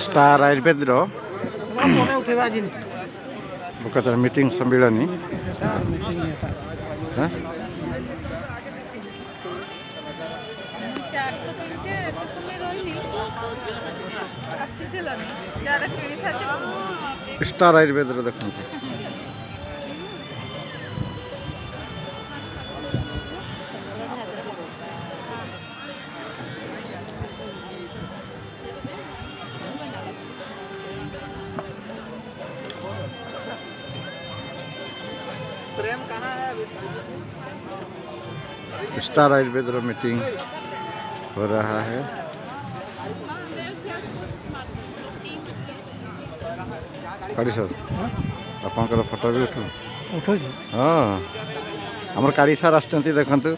Star Ayurveda meeting सम्मिलनी star Ayurveda देखते प्रेम कहाँ है? स्टार आयुर्वेद मीटिंग हो रहा है। काड़ी सर आपंकर फोटो भी उठू हाँ आमर काड़ी सार आसचंती देखंतु।